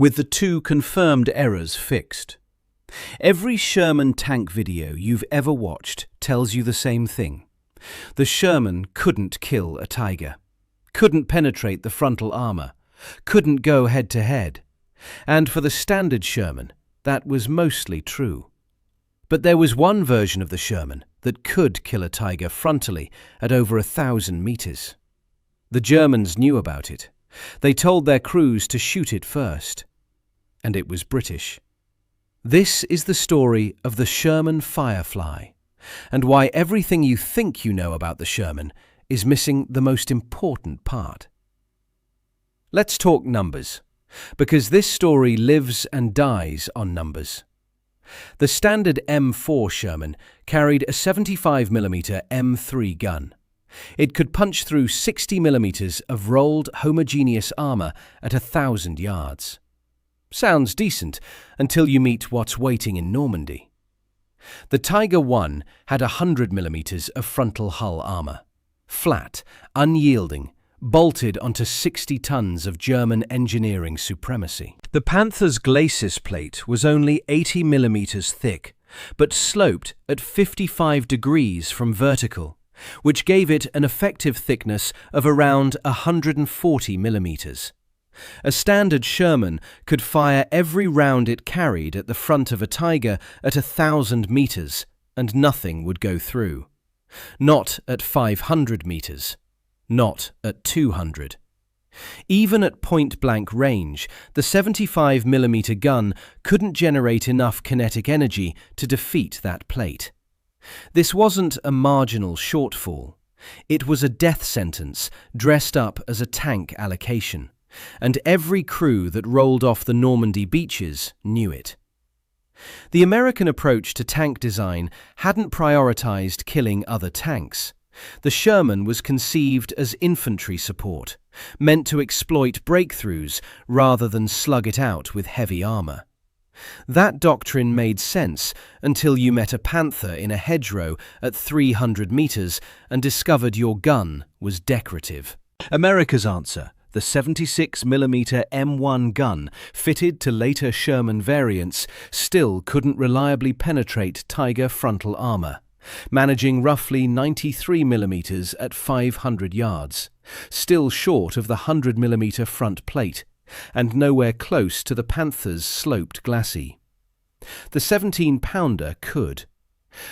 with the two confirmed errors fixed. Every Sherman tank video you've ever watched tells you the same thing. The Sherman couldn't kill a tiger, couldn't penetrate the frontal armour, couldn't go head-to-head. And for the standard Sherman, that was mostly true. But there was one version of the Sherman that could kill a tiger frontally at over 1,000 meters. The Germans knew about it. They told their crews to shoot it first. And it was British. This is the story of the Sherman Firefly, and why everything you think you know about the Sherman is missing the most important part. Let's talk numbers, because this story lives and dies on numbers. The standard M4 Sherman carried a 75mm M3 gun. It could punch through 60mm of rolled homogeneous armour at 1,000 yards. Sounds decent until you meet what's waiting in Normandy. The Tiger I had 100mm of frontal hull armour, flat, unyielding, bolted onto 60 tons of German engineering supremacy. The Panther's glacis plate was only 80mm thick, but sloped at 55 degrees from vertical, which gave it an effective thickness of around 140mm. A standard Sherman could fire every round it carried at the front of a tiger at 1,000 meters, and nothing would go through. Not at 500 meters. Not at 200. Even at point-blank range, the 75mm gun couldn't generate enough kinetic energy to defeat that plate. This wasn't a marginal shortfall. It was a death sentence dressed up as a tank allocation. And every crew that rolled off the Normandy beaches knew it. The American approach to tank design hadn't prioritized killing other tanks. The Sherman was conceived as infantry support, meant to exploit breakthroughs rather than slug it out with heavy armour. That doctrine made sense until you met a Panther in a hedgerow at 300 meters and discovered your gun was decorative. America's answer: the 76mm M1 gun, fitted to later Sherman variants, still couldn't reliably penetrate Tiger frontal armour, managing roughly 93mm at 500 yards, still short of the 100mm front plate, and nowhere close to the Panther's sloped glacis. The 17-pounder could.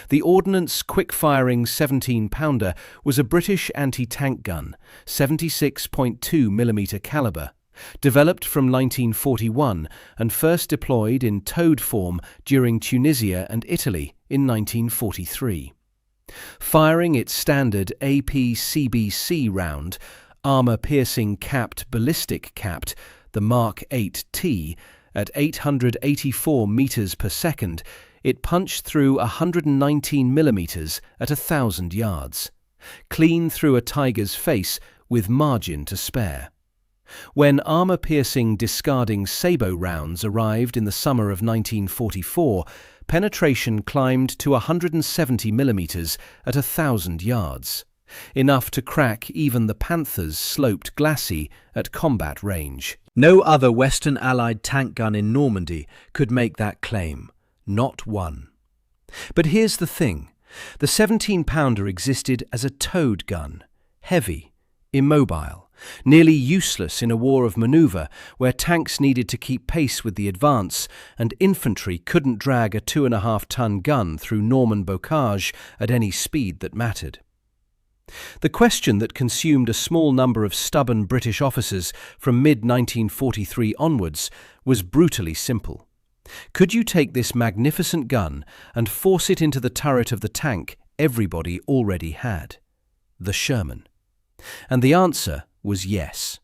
The Ordnance quick-firing 17-pounder was a British anti-tank gun, 76.2mm calibre, developed from 1941 and first deployed in towed form during Tunisia and Italy in 1943. Firing its standard APCBC round, armour-piercing capped ballistic capped, the Mark 8T, at 884 meters per second, it punched through 119mm at 1,000 yards, clean through a tiger's face with margin to spare. When armour-piercing discarding sabot rounds arrived in the summer of 1944, penetration climbed to 170mm at 1,000 yards, enough to crack even the Panther's sloped glacis at combat range. No other Western Allied tank gun in Normandy could make that claim. Not one. But here's the thing. The 17-pounder existed as a towed gun, heavy, immobile, nearly useless in a war of manoeuvre where tanks needed to keep pace with the advance and infantry couldn't drag a 2.5-ton gun through Norman bocage at any speed that mattered. The question that consumed a small number of stubborn British officers from mid-1943 onwards was brutally simple. Could you take this magnificent gun and force it into the turret of the tank everybody already had? The Sherman. And the answer was yes.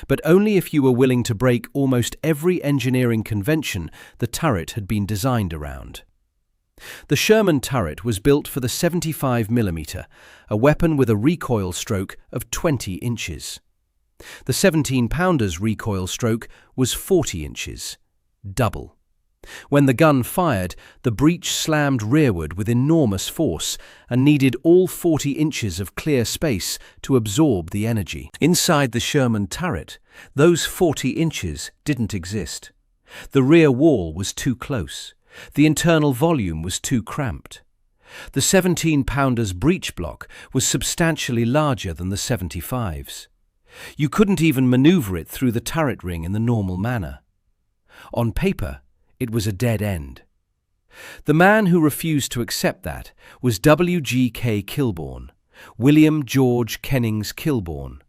But only if you were willing to break almost every engineering convention the turret had been designed around. The Sherman turret was built for the 75mm, a weapon with a recoil stroke of 20 inches. The 17-pounder's recoil stroke was 40 inches, double. When the gun fired, the breech slammed rearward with enormous force and needed all 40 inches of clear space to absorb the energy. Inside the Sherman turret, those 40 inches didn't exist. The rear wall was too close. The internal volume was too cramped. The 17-pounder's breech block was substantially larger than the 75's. You couldn't even maneuver it through the turret ring in the normal manner. On paper, it was a dead end. The man who refused to accept that was W.G.K. Kilbornne, William George Kennings Kilbornne,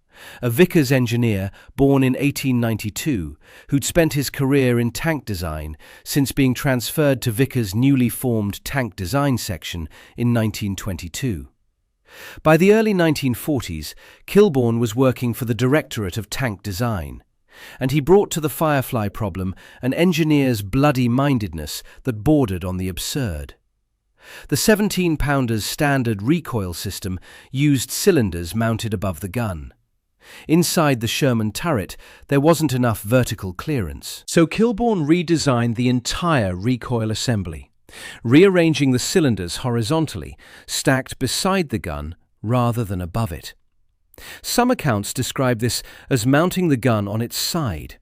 a Vickers engineer born in 1892 who'd spent his career in tank design since being transferred to Vickers' newly formed tank design section in 1922. By the early 1940s, Kilbornne was working for the Directorate of Tank Design, and he brought to the Firefly problem an engineer's bloody-mindedness that bordered on the absurd. The 17-pounder's standard recoil system used cylinders mounted above the gun. Inside the Sherman turret, there wasn't enough vertical clearance. So Kilbornne redesigned the entire recoil assembly, rearranging the cylinders horizontally, stacked beside the gun rather than above it. Some accounts describe this as mounting the gun on its side.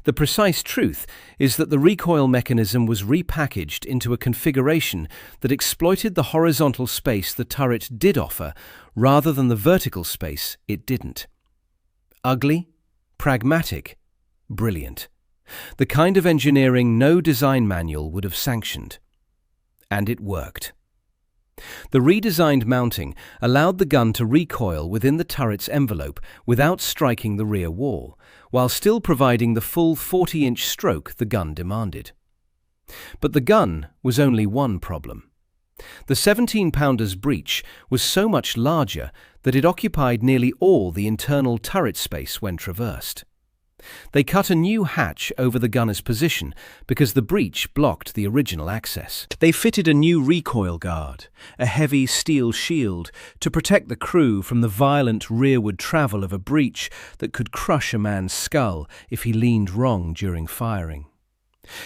The precise truth is that the recoil mechanism was repackaged into a configuration that exploited the horizontal space the turret did offer rather than the vertical space it didn't. Ugly, pragmatic, brilliant. The kind of engineering no design manual would have sanctioned. And it worked. The redesigned mounting allowed the gun to recoil within the turret's envelope without striking the rear wall, while still providing the full 40-inch stroke the gun demanded. But the gun was only one problem. The 17-pounder's breech was so much larger that it occupied nearly all the internal turret space when traversed. They cut a new hatch over the gunner's position because the breech blocked the original access. They fitted a new recoil guard, a heavy steel shield, to protect the crew from the violent rearward travel of a breech that could crush a man's skull if he leaned wrong during firing.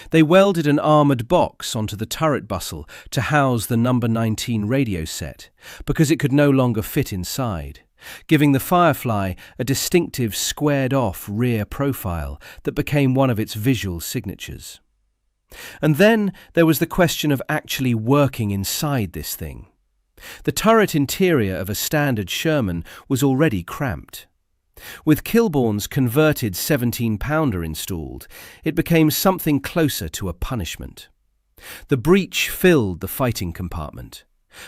They welded an armoured box onto the turret bustle to house the number 19 radio set, because it could no longer fit inside, giving the Firefly a distinctive squared-off rear profile that became one of its visual signatures. And then there was the question of actually working inside this thing. The turret interior of a standard Sherman was already cramped. With Kilbornne's converted 17-pounder installed, it became something closer to a punishment. The breech filled the fighting compartment.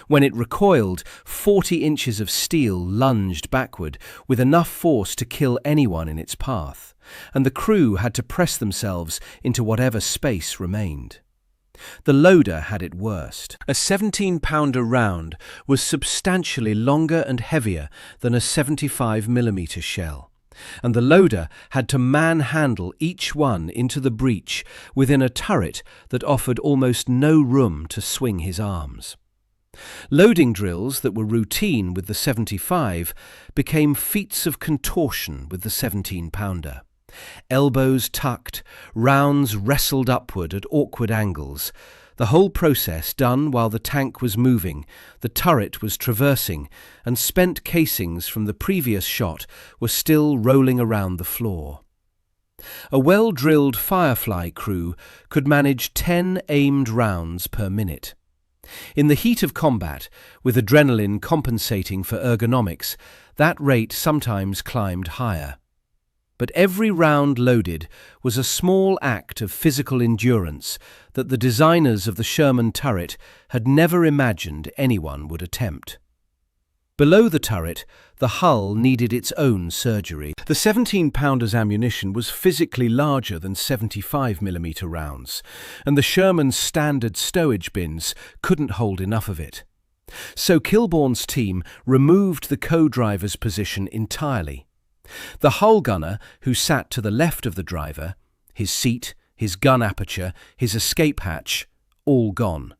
When it recoiled, 40 inches of steel lunged backward with enough force to kill anyone in its path, and the crew had to press themselves into whatever space remained. The loader had it worst. A 17-pounder round was substantially longer and heavier than a 75mm shell, and the loader had to manhandle each one into the breech within a turret that offered almost no room to swing his arms. Loading drills that were routine with the 75 became feats of contortion with the 17-pounder. Elbows tucked, rounds wrestled upward at awkward angles, the whole process done while the tank was moving, the turret was traversing, and spent casings from the previous shot were still rolling around the floor. A well-drilled Firefly crew could manage 10 aimed rounds per minute. In the heat of combat, with adrenaline compensating for ergonomics, that rate sometimes climbed higher. But every round loaded was a small act of physical endurance that the designers of the Sherman turret had never imagined anyone would attempt. Below the turret, the hull needed its own surgery. The 17-pounder's ammunition was physically larger than 75mm rounds, and the Sherman's standard stowage bins couldn't hold enough of it. So Kilbornne's team removed the co-driver's position entirely. The hull gunner, who sat to the left of the driver, his seat, his gun aperture, his escape hatch, all gone.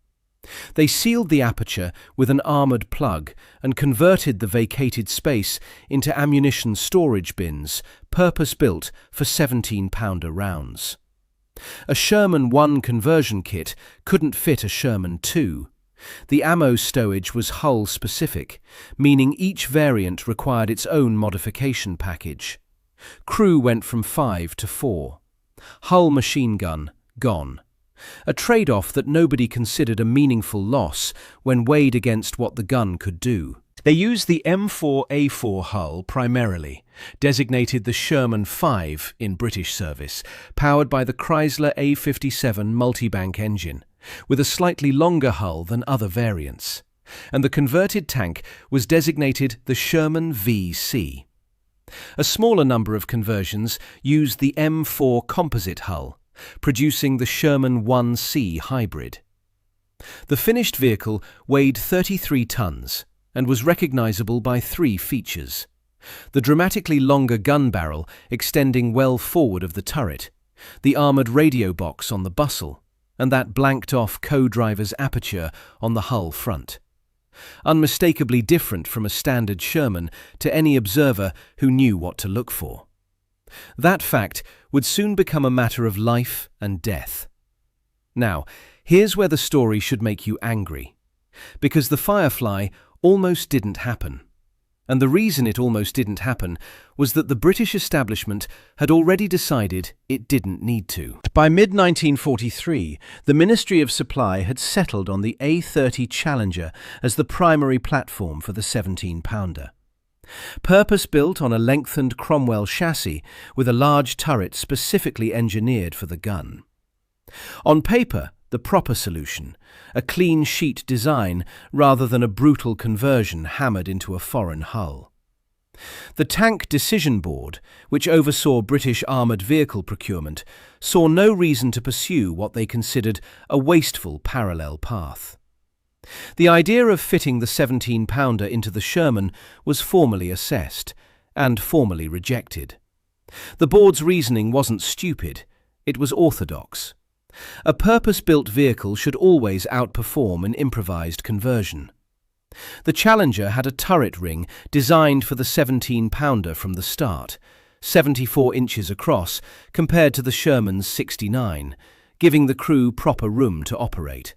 They sealed the aperture with an armoured plug and converted the vacated space into ammunition storage bins, purpose-built for 17-pounder rounds. A Sherman 1 conversion kit couldn't fit a Sherman 2. The ammo stowage was hull-specific, meaning each variant required its own modification package. Crew went from 5 to 4. Hull machine gun, gone. A trade-off that nobody considered a meaningful loss when weighed against what the gun could do. They used the M4A4 hull primarily, designated the Sherman 5 in British service, powered by the Chrysler A57 multibank engine, with a slightly longer hull than other variants. And the converted tank was designated the Sherman VC. A smaller number of conversions used the M4 composite hull, producing the Sherman 1C hybrid. The finished vehicle weighed 33 tons and was recognizable by 3 features: the dramatically longer gun barrel extending well forward of the turret, the armoured radio box on the bustle, and that blanked-off co-driver's aperture on the hull front. Unmistakably different from a standard Sherman to any observer who knew what to look for. That fact would soon become a matter of life and death. Now, here's where the story should make you angry. Because the Firefly almost didn't happen. And the reason it almost didn't happen was that the British establishment had already decided it didn't need to. By mid-1943, the Ministry of Supply had settled on the A30 Challenger as the primary platform for the 17-pounder. Purpose-built on a lengthened Cromwell chassis with a large turret specifically engineered for the gun. On paper, the proper solution, a clean sheet design rather than a brutal conversion hammered into a foreign hull. The Tank Decision Board, which oversaw British armoured vehicle procurement, saw no reason to pursue what they considered a wasteful parallel path. The idea of fitting the 17-pounder into the Sherman was formally assessed and formally rejected. The board's reasoning wasn't stupid, it was orthodox. A purpose-built vehicle should always outperform an improvised conversion. The Challenger had a turret ring designed for the 17-pounder from the start, 74 inches across compared to the Sherman's 69, giving the crew proper room to operate.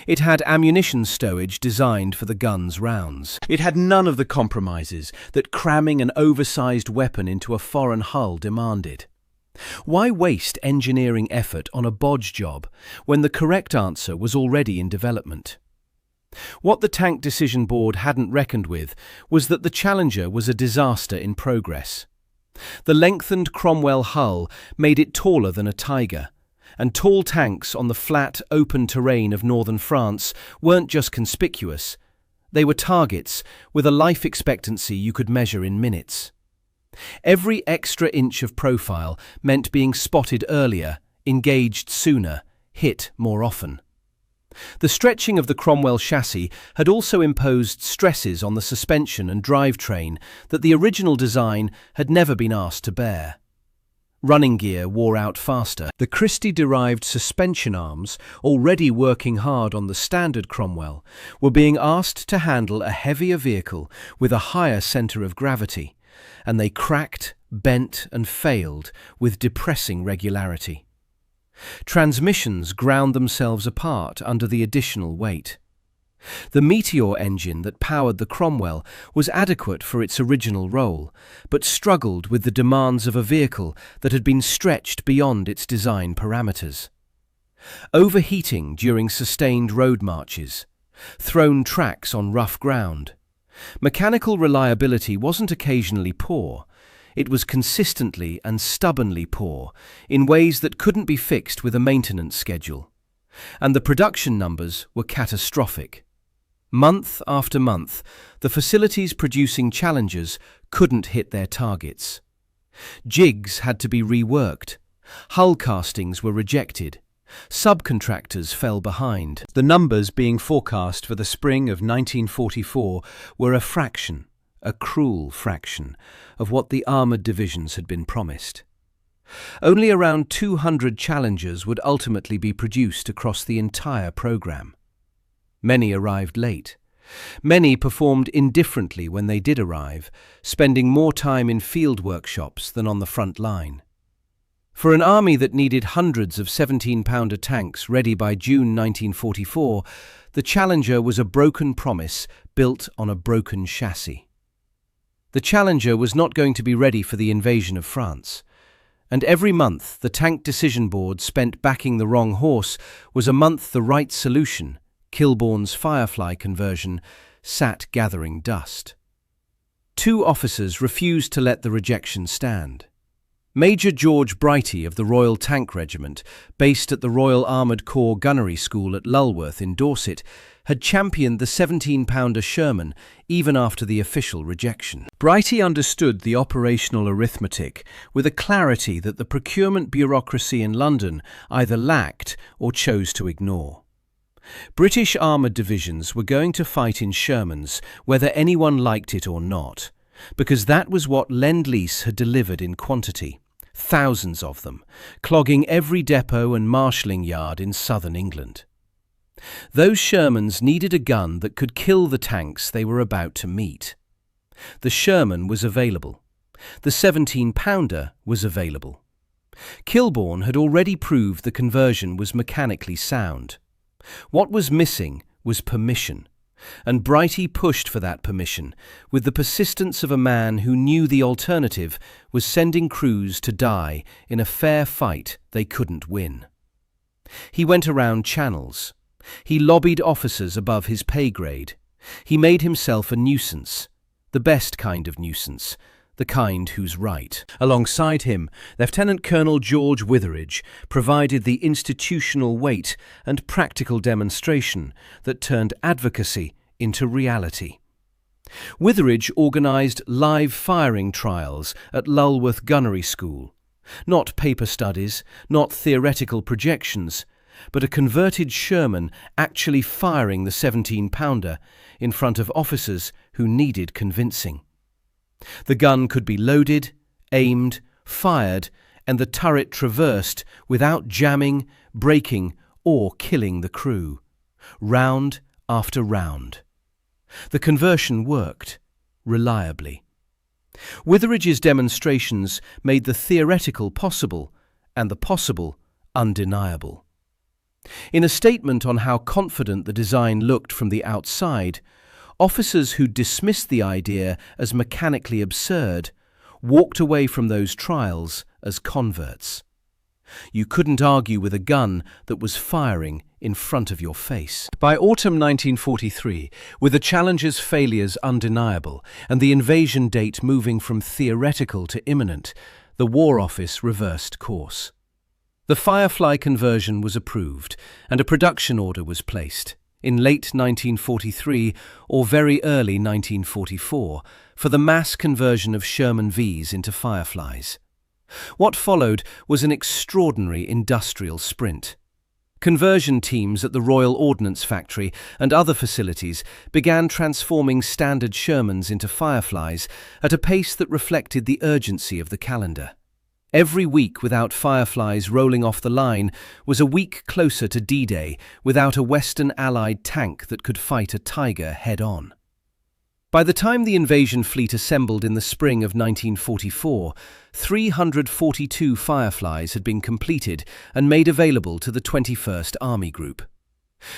It had ammunition stowage designed for the gun's rounds. It had none of the compromises that cramming an oversized weapon into a foreign hull demanded. Why waste engineering effort on a bodge job when the correct answer was already in development? What the Tank Decision Board hadn't reckoned with was that the Challenger was a disaster in progress. The lengthened Cromwell hull made it taller than a Tiger, and tall tanks on the flat, open terrain of northern France weren't just conspicuous, they were targets with a life expectancy you could measure in minutes. Every extra inch of profile meant being spotted earlier, engaged sooner, hit more often. The stretching of the Cromwell chassis had also imposed stresses on the suspension and drivetrain that the original design had never been asked to bear. Running gear wore out faster. The Christie-derived suspension arms, already working hard on the standard Cromwell, were being asked to handle a heavier vehicle with a higher centre of gravity, and they cracked, bent and failed with depressing regularity. Transmissions ground themselves apart under the additional weight. The Meteor engine that powered the Cromwell was adequate for its original role, but struggled with the demands of a vehicle that had been stretched beyond its design parameters. Overheating during sustained road marches, thrown tracks on rough ground. Mechanical reliability wasn't occasionally poor, it was consistently and stubbornly poor in ways that couldn't be fixed with a maintenance schedule. And the production numbers were catastrophic. Month after month, the facilities producing Challengers couldn't hit their targets. Jigs had to be reworked, hull castings were rejected, subcontractors fell behind. The numbers being forecast for the spring of 1944 were a fraction, a cruel fraction, of what the armoured divisions had been promised. Only around 200 Challengers would ultimately be produced across the entire programme. Many arrived late. Many performed indifferently when they did arrive, spending more time in field workshops than on the front line. For an army that needed hundreds of 17-pounder tanks ready by June 1944, the Challenger was a broken promise built on a broken chassis. The Challenger was not going to be ready for the invasion of France, and every month the tank decision board spent backing the wrong horse was a month the right solution, Kilbornne's Firefly conversion, sat gathering dust. 2 officers refused to let the rejection stand. Major George Brighty of the Royal Tank Regiment, based at the Royal Armoured Corps Gunnery School at Lulworth in Dorset, had championed the 17-pounder Sherman even after the official rejection. Brighty understood the operational arithmetic with a clarity that the procurement bureaucracy in London either lacked or chose to ignore. British armoured divisions were going to fight in Shermans whether anyone liked it or not, because that was what Lend-Lease had delivered in quantity. Thousands of them, clogging every depot and marshalling yard in southern England. Those Shermans needed a gun that could kill the tanks they were about to meet. The Sherman was available. The 17-pounder was available. Kilbornne had already proved the conversion was mechanically sound. What was missing was permission, and Brighty pushed for that permission with the persistence of a man who knew the alternative was sending crews to die in a fair fight they couldn't win. He went around channels. He lobbied officers above his pay grade. He made himself a nuisance, the best kind of nuisance, the kind who's right. Alongside him, Lieutenant Colonel George Witheridge provided the institutional weight and practical demonstration that turned advocacy into reality. Witheridge organised live firing trials at Lulworth Gunnery School. Not paper studies, not theoretical projections, but a converted Sherman actually firing the 17-pounder in front of officers who needed convincing. The gun could be loaded, aimed, fired, and the turret traversed without jamming, breaking, or killing the crew. Round after round. The conversion worked, reliably. Witheridge's demonstrations made the theoretical possible, and the possible undeniable. In a statement on how confident the design looked from the outside, officers who dismissed the idea as mechanically absurd walked away from those trials as converts. You couldn't argue with a gun that was firing in front of your face. By autumn 1943, with the Challenger's failures undeniable and the invasion date moving from theoretical to imminent, the War Office reversed course. The Firefly conversion was approved and a production order was placed in late 1943 or very early 1944 for the mass conversion of Sherman Vs into Fireflies. What followed was an extraordinary industrial sprint. Conversion teams at the Royal Ordnance Factory and other facilities began transforming standard Shermans into Fireflies at a pace that reflected the urgency of the calendar. Every week without Fireflies rolling off the line was a week closer to D-Day without a Western Allied tank that could fight a Tiger head-on. By the time the invasion fleet assembled in the spring of 1944, 342 Fireflies had been completed and made available to the 21st Army Group.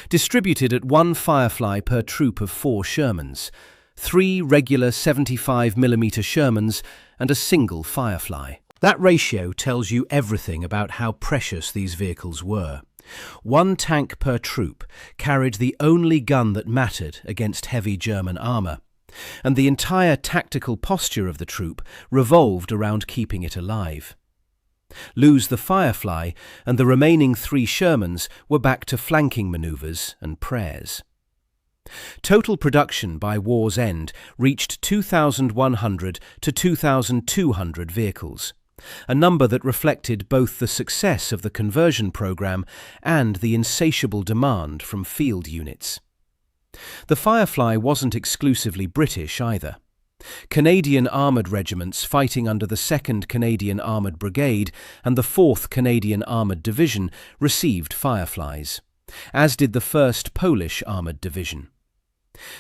Distributed at 1 Firefly per troop of 4 Shermans, 3 regular 75mm Shermans and a single Firefly. That ratio tells you everything about how precious these vehicles were. 1 tank per troop carried the only gun that mattered against heavy German armour, and the entire tactical posture of the troop revolved around keeping it alive. Lose the Firefly, and the remaining 3 Shermans were back to flanking manoeuvres and prayers. Total production by war's end reached 2,100 to 2,200 vehicles, a number that reflected both the success of the conversion program and the insatiable demand from field units. The Firefly wasn't exclusively British either. Canadian armoured regiments fighting under the 2nd Canadian Armoured Brigade and the 4th Canadian Armoured Division received Fireflies, as did the 1st Polish Armoured Division.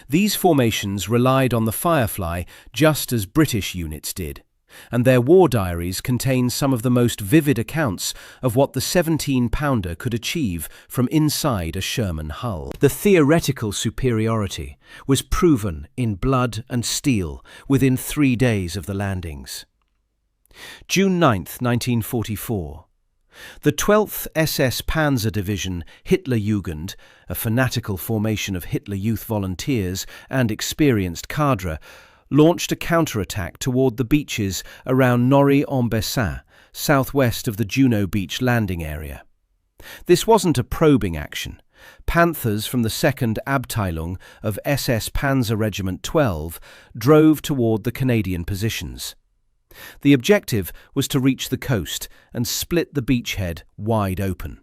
These formations relied on the Firefly just as British units did. and their war diaries contain some of the most vivid accounts of what the 17-pounder could achieve from inside a Sherman hull. The theoretical superiority was proven in blood and steel within 3 days of the landings. June 9, 1944. The 12th SS Panzer Division Hitlerjugend, a fanatical formation of Hitler Youth volunteers and experienced cadre, launched a counterattack toward the beaches around Normandy, southwest of the Juno Beach landing area. This wasn't a probing action. Panthers from the 2nd Abteilung of SS Panzer Regiment 12 drove toward the Canadian positions. The objective was to reach the coast and split the beachhead wide open.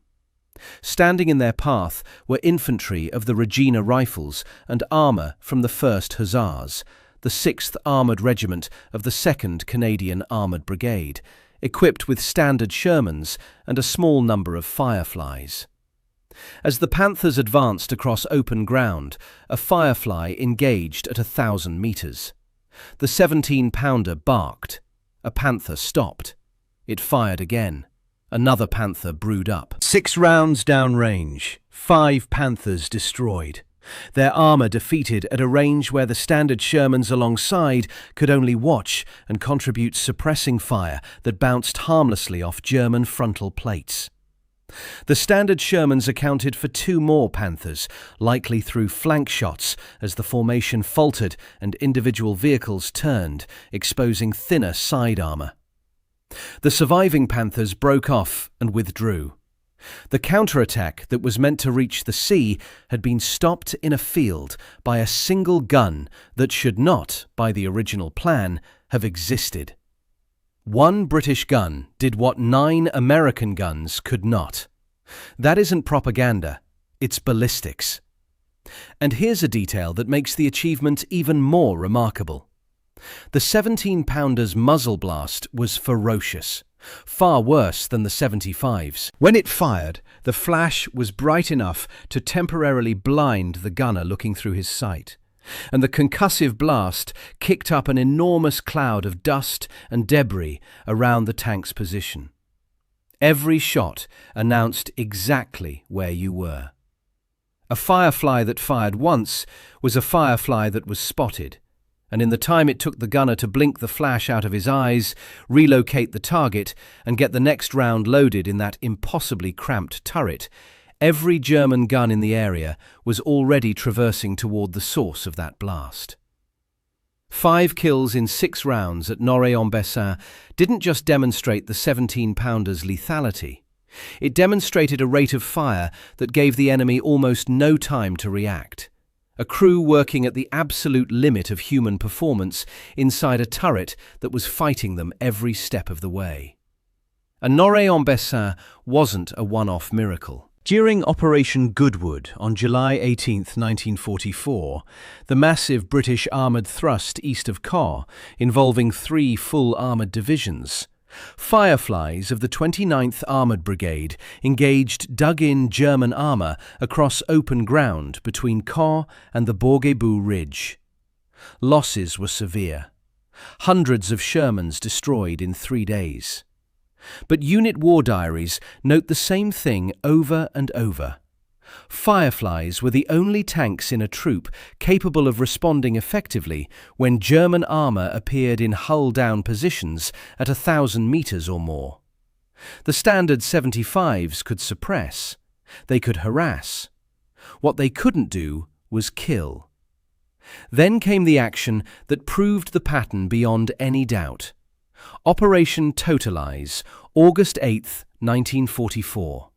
Standing in their path were infantry of the Regina Rifles and armour from the 1st Hussars, the 6th Armoured Regiment of the 2nd Canadian Armoured Brigade, equipped with standard Shermans and a small number of Fireflies. As the Panthers advanced across open ground, a Firefly engaged at 1,000 metres. The 17-pounder barked. A Panther stopped. It fired again. Another Panther brewed up. 6 rounds downrange, 5 Panthers destroyed. Their armour defeated at a range where the standard Shermans alongside could only watch and contribute suppressing fire that bounced harmlessly off German frontal plates. The standard Shermans accounted for 2 more Panthers, likely through flank shots as the formation faltered and individual vehicles turned, exposing thinner side armour. The surviving Panthers broke off and withdrew. The counterattack that was meant to reach the sea had been stopped in a field by a single gun that should not, by the original plan, have existed. 1 British gun did what 9 American guns could not. That isn't propaganda, it's ballistics. And here's a detail that makes the achievement even more remarkable. The 17-pounder's muzzle blast was ferocious, far worse than the 75's. When it fired, the flash was bright enough to temporarily blind the gunner looking through his sight, and the concussive blast kicked up an enormous cloud of dust and debris around the tank's position. Every shot announced exactly where you were. A Firefly that fired once was a Firefly that was spotted, and in the time it took the gunner to blink the flash out of his eyes, relocate the target, and get the next round loaded in that impossibly cramped turret, every German gun in the area was already traversing toward the source of that blast. 5 kills in 6 rounds at Normandy didn't just demonstrate the 17-pounder's lethality. It demonstrated a rate of fire that gave the enemy almost no time to react. A crew working at the absolute limit of human performance inside a turret that was fighting them every step of the way. And Normandy wasn't a one-off miracle. During Operation Goodwood on July 18, 1944, the massive British armoured thrust east of Caen, involving 3 full armoured divisions, Fireflies of the 29th Armoured Brigade engaged dug-in German armour across open ground between Caen and the Bourguebus Ridge. Losses were severe. Hundreds of Shermans destroyed in 3 days. But unit war diaries note the same thing over and over. Fireflies were the only tanks in a troop capable of responding effectively when German armour appeared in hull-down positions at 1,000 metres or more. The standard 75s could suppress. They could harass. What they couldn't do was kill. Then came the action that proved the pattern beyond any doubt. Operation Totalize, August 8, 1944.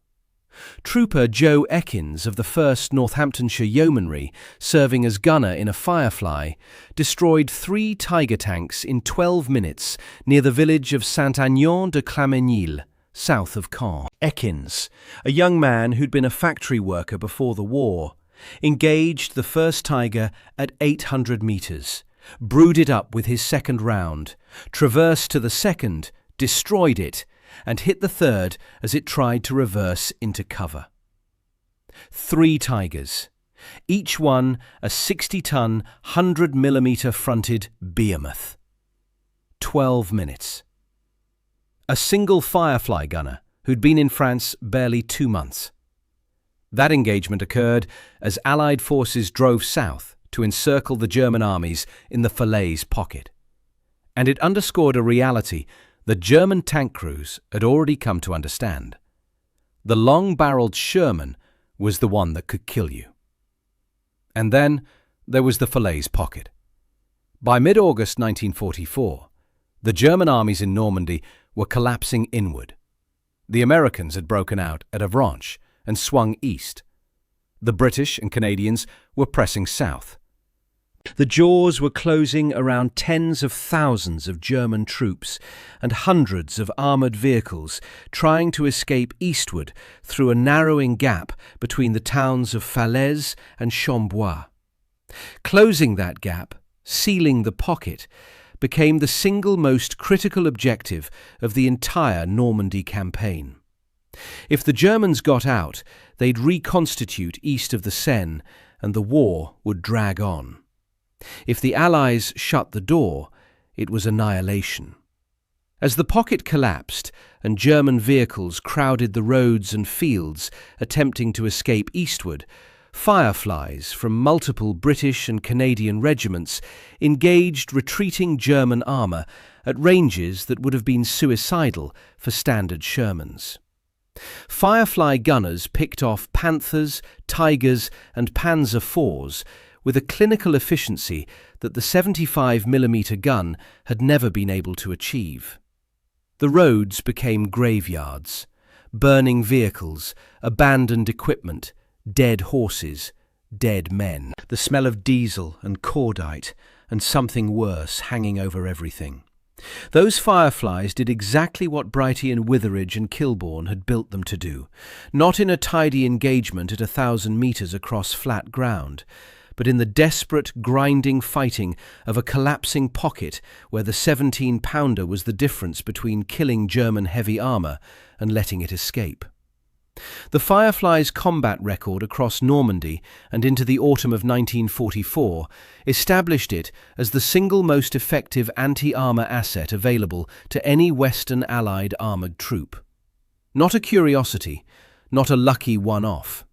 Trooper Joe Ekins of the 1st Northamptonshire Yeomanry, serving as gunner in a Firefly, destroyed 3 Tiger tanks in 12 minutes near the village of Saint-Aignan-de-Clamenil, south of Caen. Ekins, a young man who'd been a factory worker before the war, engaged the first Tiger at 800 metres, brewed it up with his second round, traversed to the second, destroyed it, and hit the third as it tried to reverse into cover. 3 Tigers, each one a 60-ton, 100mm fronted behemoth. 12 minutes. A single Firefly gunner who'd been in France barely 2 months. That engagement occurred as Allied forces drove south to encircle the German armies in the Falaise pocket. And it underscored a reality that German tank crews had already come to understand. The long-barreled Sherman was the one that could kill you. And then there was the Falaise pocket. By mid-August 1944, the German armies in Normandy were collapsing inward. The Americans had broken out at Avranches and swung east. The British and Canadians were pressing south. The jaws were closing around tens of thousands of German troops and hundreds of armoured vehicles trying to escape eastward through a narrowing gap between the towns of Falaise and Chambois. Closing that gap, sealing the pocket, became the single most critical objective of the entire Normandy campaign. If the Germans got out, they'd reconstitute east of the Seine, and the war would drag on. If the Allies shut the door, it was annihilation. As the pocket collapsed and German vehicles crowded the roads and fields attempting to escape eastward, Fireflies from multiple British and Canadian regiments engaged retreating German armour at ranges that would have been suicidal for standard Shermans. Firefly gunners picked off Panthers, Tigers and Panzer IVs with a clinical efficiency that the 75mm gun had never been able to achieve. The roads became graveyards, burning vehicles, abandoned equipment, dead horses, dead men. The smell of diesel and cordite and something worse hanging over everything. Those Fireflies did exactly what Brighty and Witheridge and Kilbornne had built them to do, not in a tidy engagement at 1,000 metres across flat ground, but in the desperate, grinding fighting of a collapsing pocket where the 17-pounder was the difference between killing German heavy armour and letting it escape. The Firefly's combat record across Normandy and into the autumn of 1944 established it as the single most effective anti-armour asset available to any Western Allied armoured troop. Not a curiosity, not a lucky one-off.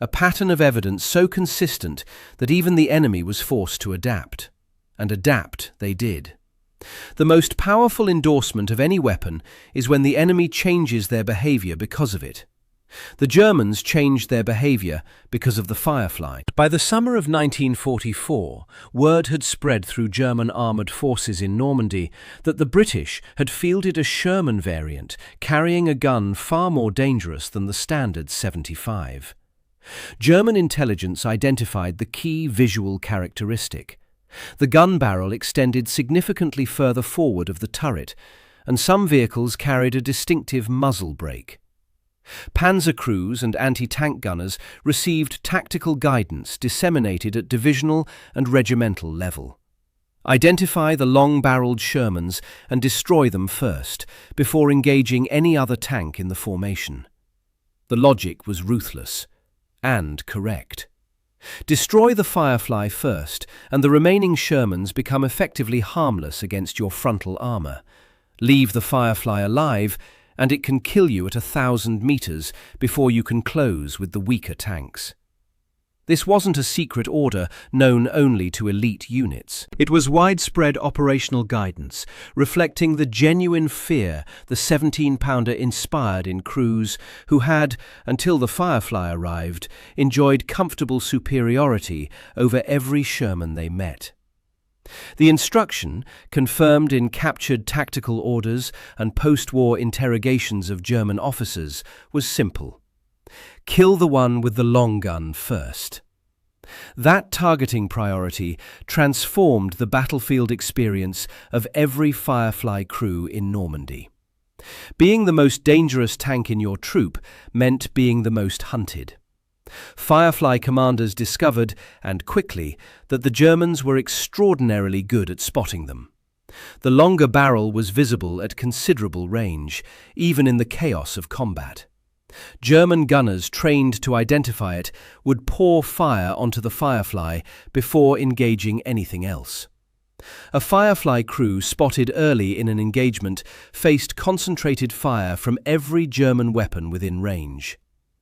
A pattern of evidence so consistent that even the enemy was forced to adapt. And adapt they did. The most powerful endorsement of any weapon is when the enemy changes their behaviour because of it. The Germans changed their behaviour because of the Firefly. By the summer of 1944, word had spread through German armoured forces in Normandy that the British had fielded a Sherman variant carrying a gun far more dangerous than the standard 75. German intelligence identified the key visual characteristic. The gun barrel extended significantly further forward of the turret, and some vehicles carried a distinctive muzzle brake. Panzer crews and anti-tank gunners received tactical guidance disseminated at divisional and regimental level. Identify the long-barreled Shermans and destroy them first, before engaging any other tank in the formation. The logic was ruthless and correct. Destroy the Firefly first, and the remaining Shermans become effectively harmless against your frontal armour. Leave the Firefly alive, and it can kill you at 1,000 metres before you can close with the weaker tanks. This wasn't a secret order known only to elite units. It was widespread operational guidance, reflecting the genuine fear the 17-pounder inspired in crews who had, until the Firefly arrived, enjoyed comfortable superiority over every Sherman they met. The instruction, confirmed in captured tactical orders and post-war interrogations of German officers, was simple. Kill the one with the long gun first. That targeting priority transformed the battlefield experience of every Firefly crew in Normandy. Being the most dangerous tank in your troop meant being the most hunted. Firefly commanders discovered, and quickly, that the Germans were extraordinarily good at spotting them. The longer barrel was visible at considerable range, even in the chaos of combat. German gunners trained to identify it would pour fire onto the Firefly before engaging anything else. A Firefly crew spotted early in an engagement faced concentrated fire from every German weapon within range.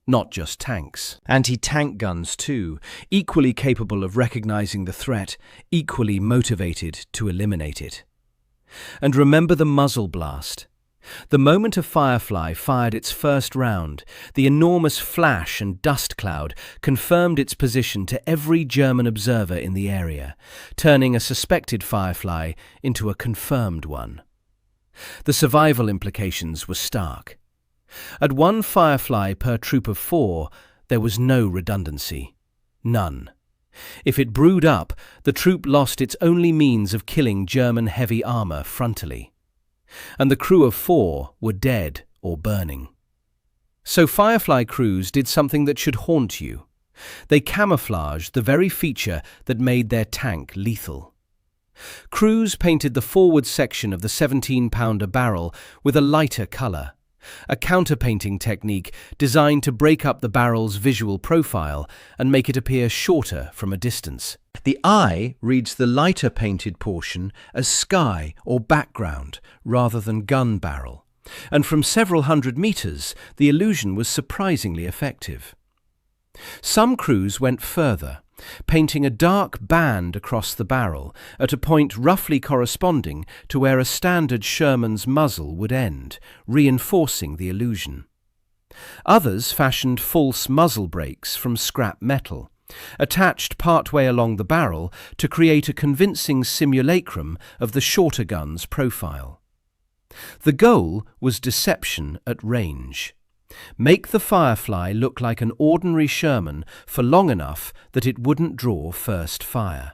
Not just tanks. Anti-tank guns too, equally capable of recognizing the threat, equally motivated to eliminate it. And remember the muzzle blast. The moment a Firefly fired its first round, the enormous flash and dust cloud confirmed its position to every German observer in the area, turning a suspected Firefly into a confirmed one. The survival implications were stark. At one Firefly per troop of 4, there was no redundancy. None. If it brewed up, the troop lost its only means of killing German heavy armour frontally. And the crew of 4 were dead or burning. So Firefly crews did something that should haunt you. They camouflaged the very feature that made their tank lethal. Crews painted the forward section of the 17-pounder barrel with a lighter colour, a counterpainting technique designed to break up the barrel's visual profile and make it appear shorter from a distance. The eye reads the lighter painted portion as sky or background rather than gun barrel, and from several hundred meters the illusion was surprisingly effective. Some crews went further, painting a dark band across the barrel at a point roughly corresponding to where a standard Sherman's muzzle would end, reinforcing the illusion. Others fashioned false muzzle brakes from scrap metal, attached partway along the barrel to create a convincing simulacrum of the shorter gun's profile. The goal was deception at range. Make the Firefly look like an ordinary Sherman for long enough that it wouldn't draw first fire.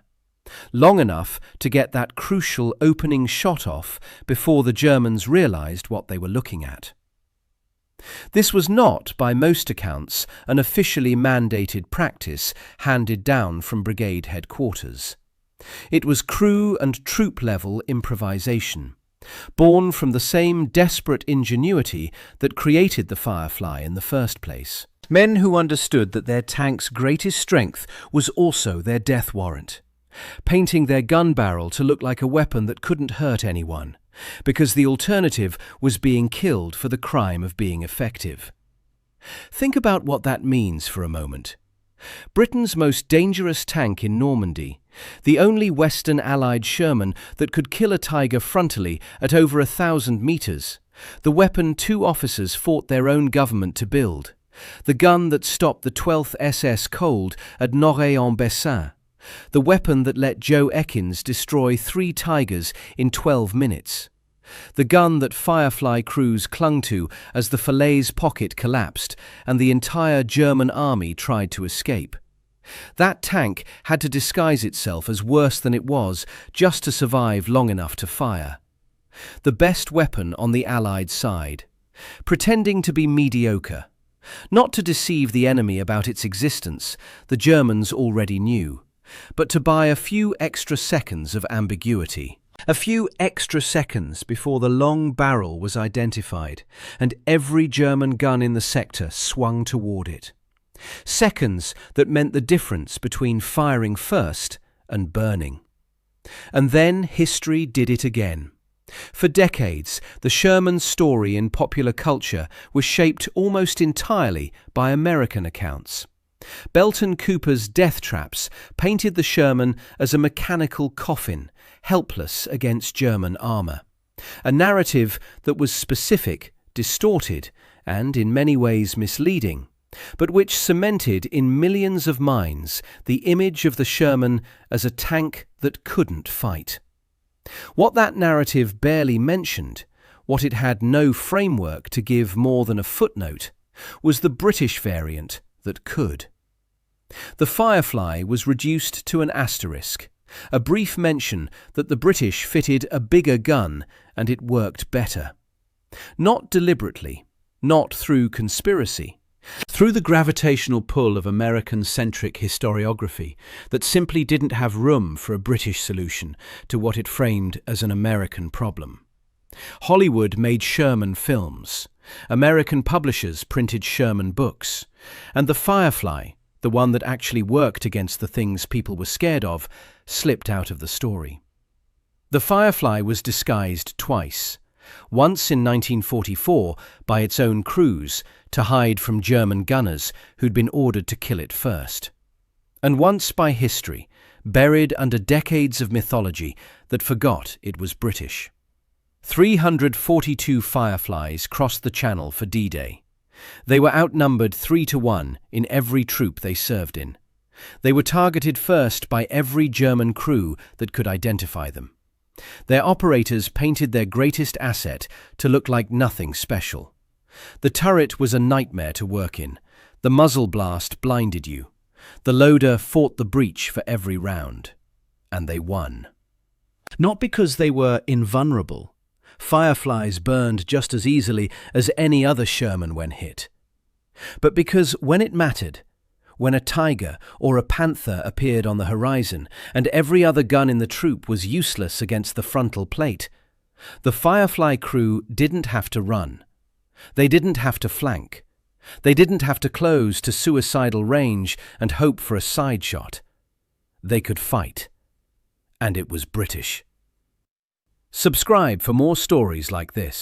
Long enough to get that crucial opening shot off before the Germans realized what they were looking at. This was not, by most accounts, an officially mandated practice handed down from brigade headquarters. It was crew and troop-level improvisation, born from the same desperate ingenuity that created the Firefly in the first place. Men who understood that their tank's greatest strength was also their death warrant, painting their gun barrel to look like a weapon that couldn't hurt anyone, because the alternative was being killed for the crime of being effective. Think about what that means for a moment. Britain's most dangerous tank in Normandy, the only Western Allied Sherman that could kill a tiger frontally at over 1,000 meters, the weapon 2 officers fought their own government to build, the gun that stopped the 12th SS cold at Normandy, the weapon that let Joe Ekins destroy 3 tigers in 12 minutes, the gun that Firefly crews clung to as the Falaise pocket collapsed and the entire German army tried to escape. That tank had to disguise itself as worse than it was just to survive long enough to fire. The best weapon on the Allied side, pretending to be mediocre, not to deceive the enemy about its existence, the Germans already knew, but to buy a few extra seconds of ambiguity. A few extra seconds before the long barrel was identified and every German gun in the sector swung toward it. Seconds that meant the difference between firing first and burning. And then history did it again. For decades, the Sherman story in popular culture was shaped almost entirely by American accounts. Belton Cooper's Death Traps painted the Sherman as a mechanical coffin, helpless against German armour. A narrative that was specific, distorted, and in many ways misleading, but which cemented in millions of minds the image of the Sherman as a tank that couldn't fight. What that narrative barely mentioned, what it had no framework to give more than a footnote, was the British variant that could. The Firefly was reduced to an asterisk, a brief mention that the British fitted a bigger gun and it worked better. Not deliberately, not through conspiracy, through the gravitational pull of American-centric historiography that simply didn't have room for a British solution to what it framed as an American problem. Hollywood made Sherman films, American publishers printed Sherman books, and the Firefly, the one that actually worked against the things people were scared of, slipped out of the story. The Firefly was disguised twice. Once in 1944 by its own crews to hide from German gunners who'd been ordered to kill it first. And once by history, buried under decades of mythology that forgot it was British. 342 Fireflies crossed the Channel for D-Day. They were outnumbered 3-1 in every troop they served in. They were targeted first by every German crew that could identify them. Their operators painted their greatest asset to look like nothing special. The turret was a nightmare to work in. The muzzle blast blinded you. The loader fought the breach for every round. And they won. Not because they were invulnerable. Fireflies burned just as easily as any other Sherman when hit. But because when it mattered, when a Tiger or a Panther appeared on the horizon and every other gun in the troop was useless against the frontal plate, the Firefly crew didn't have to run. They didn't have to flank. They didn't have to close to suicidal range and hope for a side shot. They could fight. And it was British. Subscribe for more stories like this.